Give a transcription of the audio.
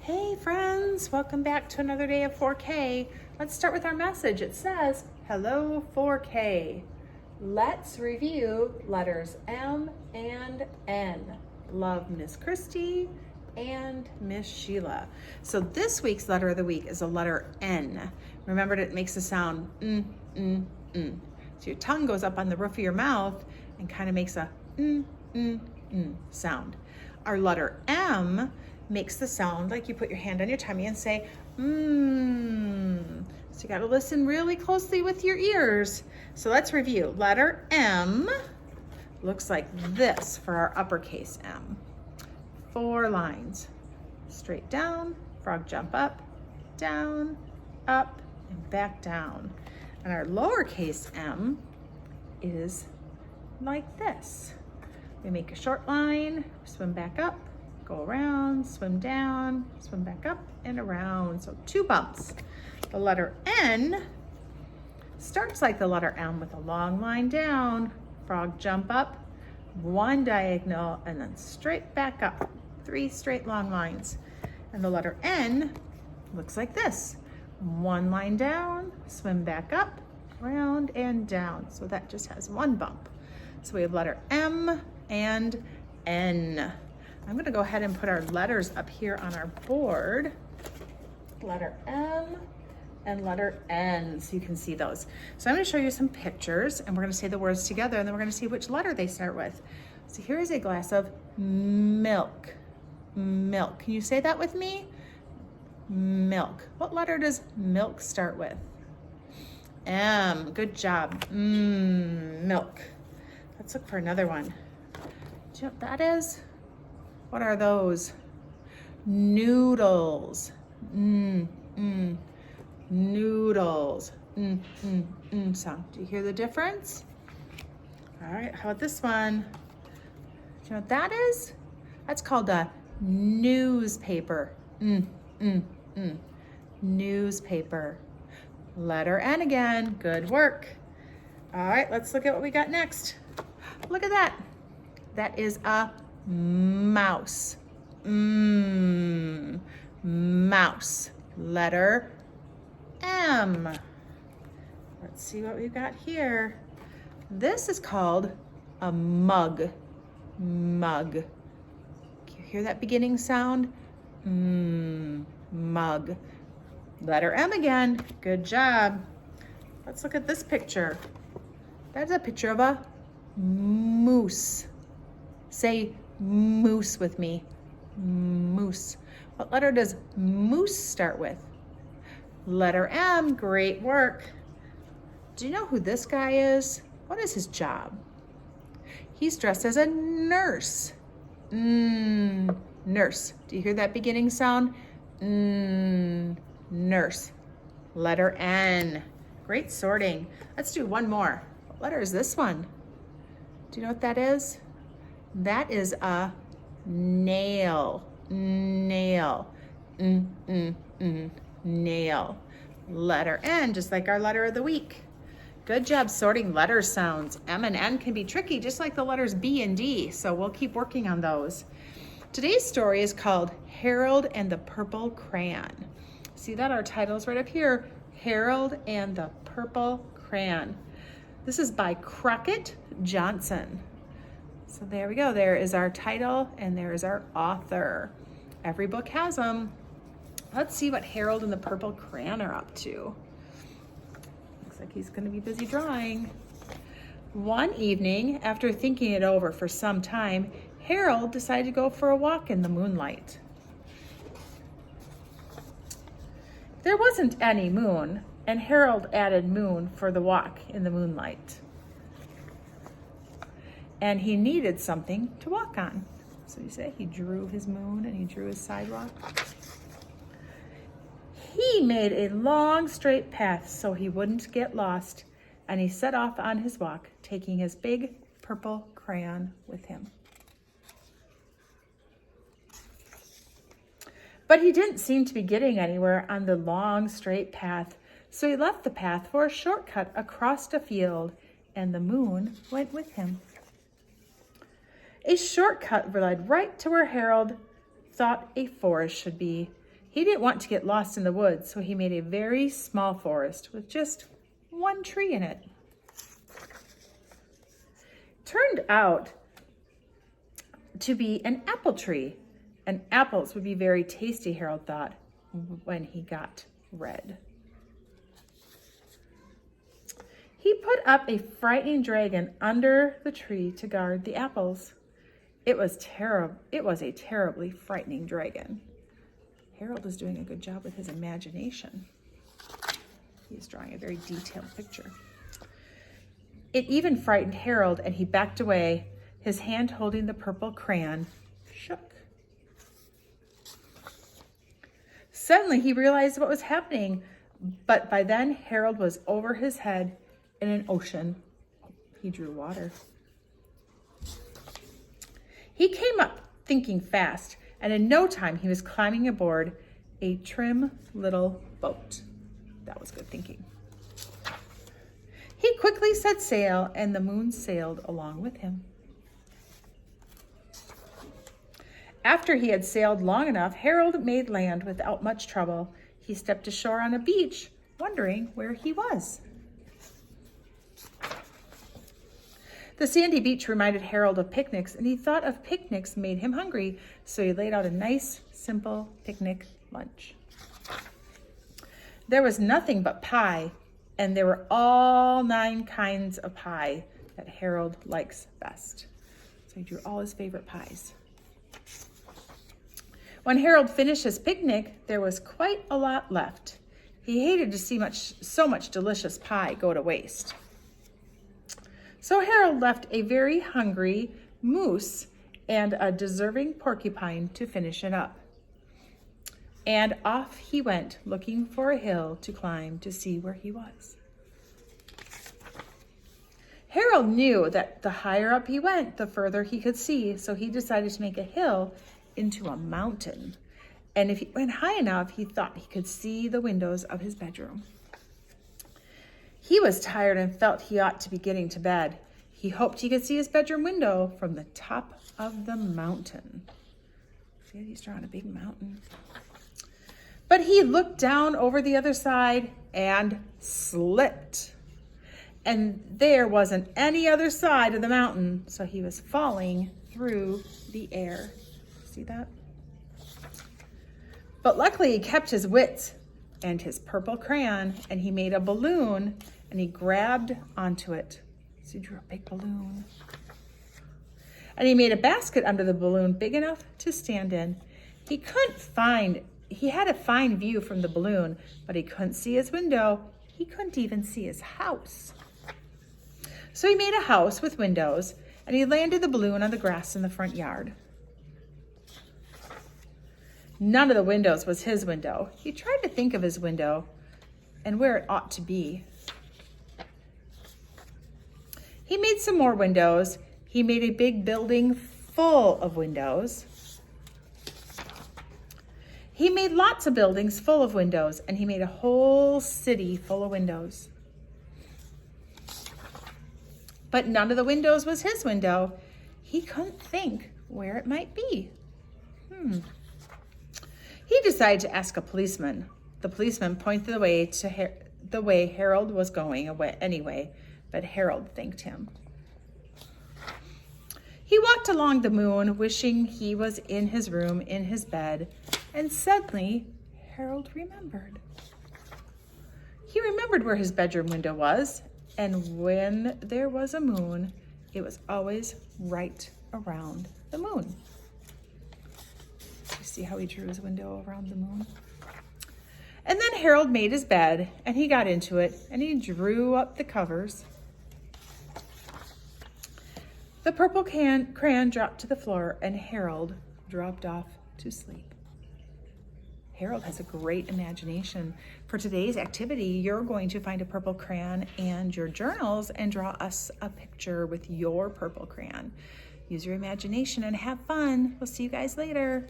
Hey friends, welcome back to another day of 4K. Let's start with our message. It says, hello 4K. Let's review letters M and N. Love Miss Christy and Miss Sheila. So this week's letter of the week is a letter N. Remember, it makes the sound mm. So your tongue goes up on the roof of your mouth and kind of makes a sound. Our letter M makes the sound like you put your hand on your tummy and say, So you got to listen really closely with your ears. So let's review. Letter M looks like this for our uppercase M. 4 lines. Straight down, frog jump up, and back down. And our lowercase m is like this. We make a short line, swim back up, go around, swim down, swim back up and around. So 2 bumps. The letter N starts like the letter M with a long line down, frog jump up, 1 diagonal, and then straight back up. 3 straight long lines. And the letter N looks like this. 1 line down, swim back up, round and down. So that just has 1 bump. So we have letter M and N. I'm gonna go ahead and put our letters up here on our board. Letter M and letter N, so you can see those. So I'm gonna show you some pictures and we're gonna say the words together and then we're gonna see which letter they start with. So here is a glass of milk. Milk. Can you say that with me? Milk. What letter does milk start with? M. Good job. Milk. Let's look for another one. Do you know what that is? What are those? Noodles. Noodles. Sound. Do you hear the difference? All right, how about this one? Do you know what that is? That's called a newspaper. Newspaper. Letter N again. Good work. All right, let's look at what we got next. Look at that. That is a mouse. Mouse. Letter M. Let's see what we've got here. This is called a mug. Mug. Can you hear that beginning sound? Mug. Letter M again. Good job. Let's look at this picture. That's a picture of a moose. Say moose with me. Moose. What letter does moose start with? Letter M. Great work. Do you know who this guy is? What is his job? He's dressed as a nurse. Nurse. Do you hear that beginning sound? Nurse. Letter N. Great sorting. Let's do one more. What letter is this one? Do you know what that is? That is a nail. Nail. Nail. Letter N, just like our letter of the week. Good job sorting letter sounds. M and N can be tricky, just like the letters B and D, so we'll keep working on those. Today's story is called Harold and the Purple Crayon. See that? Our title is right up here, Harold and the Purple Crayon. This is by Crockett Johnson. So there we go. There is our title and there is our author. Every book has them. Let's see what Harold and the Purple Crayon are up to. Looks like he's going to be busy drawing. One evening, after thinking it over for some time, Harold decided to go for a walk in the moonlight. There wasn't any moon, and Harold added moon for the walk in the moonlight. And he needed something to walk on. So you say he drew his moon and he drew his sidewalk. He made a long straight path so he wouldn't get lost, and he set off on his walk, taking his big purple crayon with him. But he didn't seem to be getting anywhere on the long straight path, so he left the path for a shortcut across a field, and the moon went with him. A shortcut led right to where Harold thought a forest should be. He didn't want to get lost in the woods, so he made a very small forest with just one tree in it. Turned out to be an apple tree, and apples would be very tasty, Harold thought, when he got red. He put up a frightening dragon under the tree to guard the apples. It was a terribly frightening dragon. Harold is doing a good job with his imagination. He's drawing a very detailed picture. It even frightened Harold, and he backed away. His hand holding the purple crayon shook. Suddenly he realized what was happening, but by then Harold was over his head in an ocean. He drew water. He came up thinking fast, and in no time he was climbing aboard a trim little boat. That was good thinking. He quickly set sail, and the moon sailed along with him. After he had sailed long enough, Harold made land without much trouble. He stepped ashore on a beach, wondering where he was. The sandy beach reminded Harold of picnics, and he thought of picnics made him hungry, so he laid out a nice, simple picnic lunch. There was nothing but pie, and there were all 9 kinds of pie that Harold likes best. So he drew all his favorite pies. When Harold finished his picnic, there was quite a lot left. He hated to see so much delicious pie go to waste. So Harold left a very hungry moose and a deserving porcupine to finish it up. And off he went, looking for a hill to climb to see where he was. Harold knew that the higher up he went, the further he could see, so he decided to make a hill into a mountain. And if he went high enough, he thought he could see the windows of his bedroom. He was tired and felt he ought to be getting to bed. He hoped he could see his bedroom window from the top of the mountain. See, he's drawing a big mountain. But he looked down over the other side and slipped. And there wasn't any other side of the mountain, so he was falling through the air. See that? But luckily he kept his wits and his purple crayon, and he made a balloon, and he grabbed onto it. So he drew a big balloon. And he made a basket under the balloon big enough to stand in. He had a fine view from the balloon, but he couldn't see his window. He couldn't even see his house. So he made a house with windows, and he landed the balloon on the grass in the front yard. None of the windows was his window. He tried to think of his window and where it ought to be. He made some more windows. He made a big building full of windows. He made lots of buildings full of windows, and he made a whole city full of windows. But none of the windows was his window. He couldn't think where it might be. He decided to ask a policeman. The policeman pointed the way to the way Harold was going anyway, but Harold thanked him. He walked along the moon, wishing he was in his room, in his bed, and suddenly Harold remembered. He remembered where his bedroom window was, and when there was a moon, it was always right around the moon. You see how he drew his window around the moon? And then Harold made his bed, and he got into it, and he drew up the covers. The purple crayon dropped to the floor, and Harold dropped off to sleep. Harold has a great imagination. For today's activity, you're going to find a purple crayon and your journals and draw us a picture with your purple crayon. Use your imagination and have fun. We'll see you guys later.